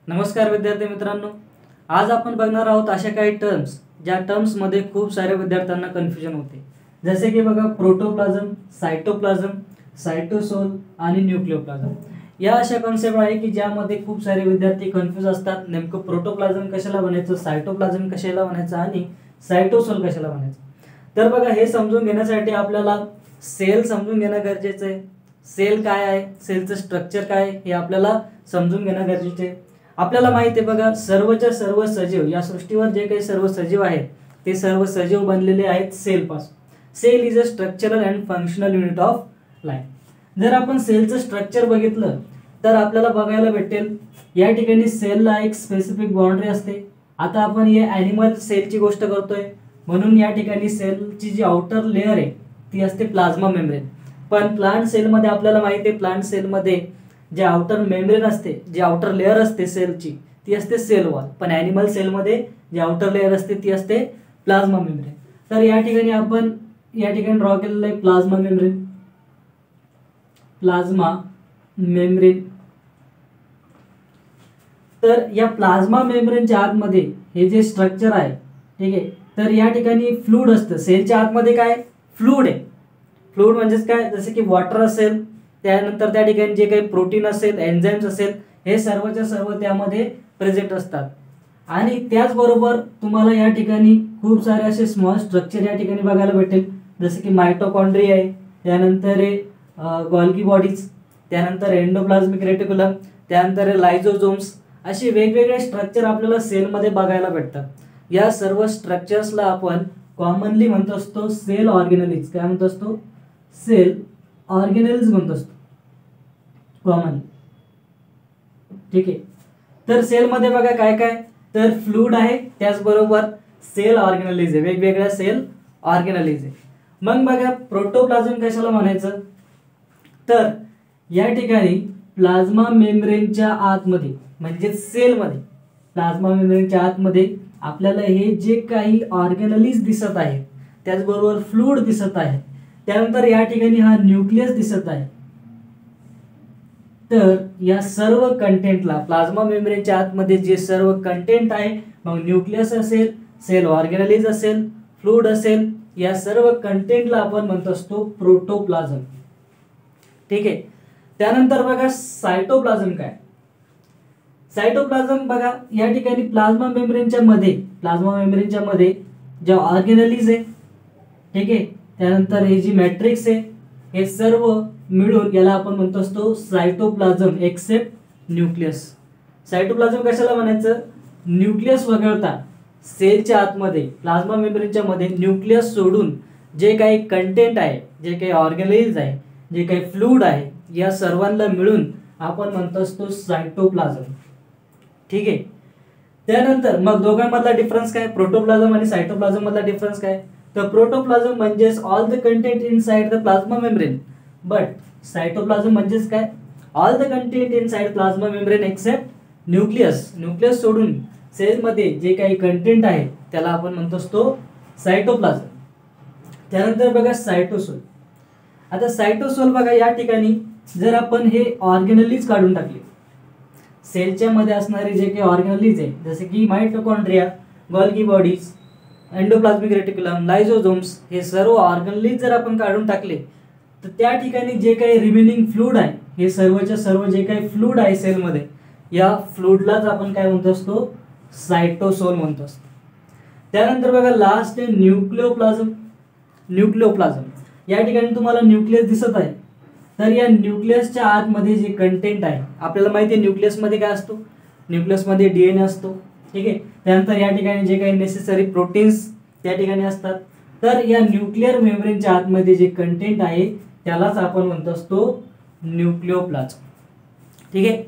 नमस्कार विद्यार्थी मित्रांनो, आज आपण बघणार आहोत अशा काही टर्म्स ज्या टर्म्समध्ये खूप साऱ्या विद्यार्थ्यांना कन्फ्युजन होते. जसे की बघा प्रोटोप्लाझम, सायटोप्लाझम, सायटोसोल आणि न्यूक्लियोप्लाझम. या अशा कॉन्सेप्ट आहे की ज्यामध्ये खूप सारे विद्यार्थी कन्फ्यूज असतात. नेमकं प्रोटोप्लाझम कशाला म्हणायचं, सायटोप्लाझम कशाला म्हणायचं आणि सायटोसोल कशाला म्हणायचं. तर बघा हे समजून घेण्यासाठी आपल्याला सेल समजून घेणं गरजेचं आहे. सेल काय आहे, सेलचं स्ट्रक्चर काय आहे हे आपल्याला समजून घेणं गरजेचं आहे. आपल्याला माहिती आहे बघा सर्वच्या सर्व सजीव या सृष्टीवर जे काही सर्व सजीव आहेत ते सर्व सजीव बनलेले आहेत सेल पासून. Cell is a structural and functional unit of life. जर आपण सेलचं स्ट्रक्चर बघितलं तर आपल्याला बघायला भेटेल या ठिकाणी सेलला एक स्पेसिफिक बाउंड्री असते. आता आपण हे ॲनिमल सेलची गोष्ट करतोय म्हणून या ठिकाणी सेलची जी आउटर लेअर आहे ती असते प्लाझ्मा मेम्ब्रेन. पण प्लांट सेलमध्ये आपल्याला माहिती आहे प्लांट सेलमध्ये जे आउटर मेम्ब्रेन असते, जे आउटर लेअर असते सेलची ती असते सेल वॉल. पण ॲनिमल सेलमध्ये जी आउटर लेअर असते ती असते प्लाझ्मा मेम्ब्रेन. तर या ठिकाणी आपण ड्रॉ केलेलं आहे प्लाझ्मा मेम्ब्रेन. Plasma membrane. तर या प्लाझ्मा मेम्ब्रेनच्या आतमध्ये हे जे स्ट्रक्चर आहे, ठीक आहे, तर या ठिकाणी फ्लूइड असतं. सेलच्या आतमध्ये काय फ्लूइड आहे. फ्लूइड म्हणजेच काय, जसे की वॉटर असेल, त्यानंतर त्या ठिकाणी जे काही प्रोटीन असेल, एन्झाइम्स असेल, हे सर्वच्या सर्व त्यामध्ये प्रेझेंट असतात. आणि त्याचबरोबर तुम्हाला या ठिकाणी खूप सारे असे स्मॉल स्ट्रक्चर या ठिकाणी बघायला भेटेल. जसे की मायटोकॉन्ड्रिया आहे, त्यानंतर गॉल्गी बॉडीज, त्यानंतर एंडोप्लाझ्मिक रेटिक्युलम, त्यानंतर लायझोझोम्स, असे वेगवेगळे स्ट्रक्चर आपल्याला सेलमध्ये बघायला भेटतात. या सर्व स्ट्रक्चर्सला आपण कॉमनली म्हणतो असतो सेल ऑर्गेनेल्स. काय म्हणतो असतो? सेल ऑर्गेनेल्स म्हणतो असतो कॉमनली. ठीक आहे. तर सेलमध्ये बघा काय काय, तर फ्लूइड आहे, त्याचबरोबर सेल ऑर्गेनेल्स आहे, वेगवेगळ्या सेल ऑर्गेनेल्स आहे. मग बघा प्रोटोप्लाझम कशाला म्हणायचं, तर या ठिकाणी प्लाझ्मा मेम्ब्रेनच्या आतमध्ये म्हणजे सेलमध्ये प्लाझ्मा मेम्ब्रेनच्या आतमध्ये आपल्याला हे जे काही ऑर्गेनेल्स दिसत आहेत, त्याचबरोबर फ्लूइड दिसत आहे, त्यानंतर या ठिकाणी हा न्यूक्लियस दिसत आहे. तर या सर्व कंटेंटला प्लाझ्मा मेम्ब्रेनच्या आतमध्ये जे सर्व कंटेंट आहे, मग न्यूक्लियस असेल, सेल ऑर्गेनेल्स असेल, फ्लूइड असेल, या सर्व कंटेंटला आपण म्हणतो असतो प्रोटोप्लाझम. ठीक आहे. त्यानंतर बघा सायटोप्लाझम काय. सायटोप्लाझम बघा या ठिकाणी प्लाझ्मा मेम्ब्रेनच्या मध्ये जे ऑर्गेनेल्स आहे, ठीक आहे, त्यानंतर हे जी मॅट्रिक्स आहे, हे सर्व मिळून याला आपण म्हणतो असतो सायटोप्लाझम एक्सेप्ट न्यूक्लियस. सायटोप्लाझम कशाला म्हणायचं, न्यूक्लियस वगळता सेलच्या आतमध्ये प्लाझ्मा मेम्ब्रेनच्या मध्ये न्यूक्लियस सोडून जे काही कंटेंट आहे, जे काही ऑर्गेनेल्स आहे, जे काही फ्लूइड आहे, या सर्वांना मिळून आपण म्हणतो असतो सायटोप्लाझम. ठीक आहे. त्यानंतर मग दोघांमधला डिफरन्स काय, प्रोटोप्लाझम आणि सायटोप्लाझम मधला डिफरन्स काय, तर प्रोटोप्लाझम म्हणजेच all the content inside the plasma membrane, but cytoplasm म्हणजेच काय, all the content inside plasma membrane except nucleus. Nucleus सोडून सेलमध्ये जे काही कंटेंट आहे त्याला आपण म्हणतो असतो सायटोप्लाझम. त्यानंतर बघा सायटोसोल. आता सायटोसोल बघा या ठिकाणी जर आपण हे ऑर्गेनेल्स काढून टाकले, सेलच्या मध्ये असणारे जे काही ऑर्गेनेल्स आहे, जसे की mitochondria, Golgi bodies, endoplasmic reticulum, लायझोझोम्स, हे सर्व ऑर्गेनेल्स जर आपण काढून टाकले तर त्या ठिकाणी जे काही रिमेनिंग फ्लूइड आहे, हे सर्वच्या सर्व जे काही फ्लूइड आहे सेलमध्ये, या फ्लूइडलाच आपण काय म्हणतो असतो, सायटोसोल म्हणतो असतो. त्यानंतर बघा लास्ट आहे न्यूक्लियोप्लाझम. न्यूक्लियोप्लाझम या ठिकाणी तुम्हाला न्यूक्लियस दिसत आहे, तर या न्यूक्लियसच्या आतमध्ये जे कंटेंट आहे, आपल्याला माहिती आहे न्यूक्लियसमध्ये काय असतो, न्यूक्लियसमध्ये DNA असतो. ठीक आहे. त्यानंतर या ठिकाणी जे काही नेसेसरी प्रोटीन्स त्या ठिकाणी असतात. तर या न्यूक्लिअर मेम्ब्रेनच्या आतमध्ये जे कंटेंट आहे त्यालाच आपण म्हणतो असतो न्यूक्लियोप्लाझम. ठीक आहे.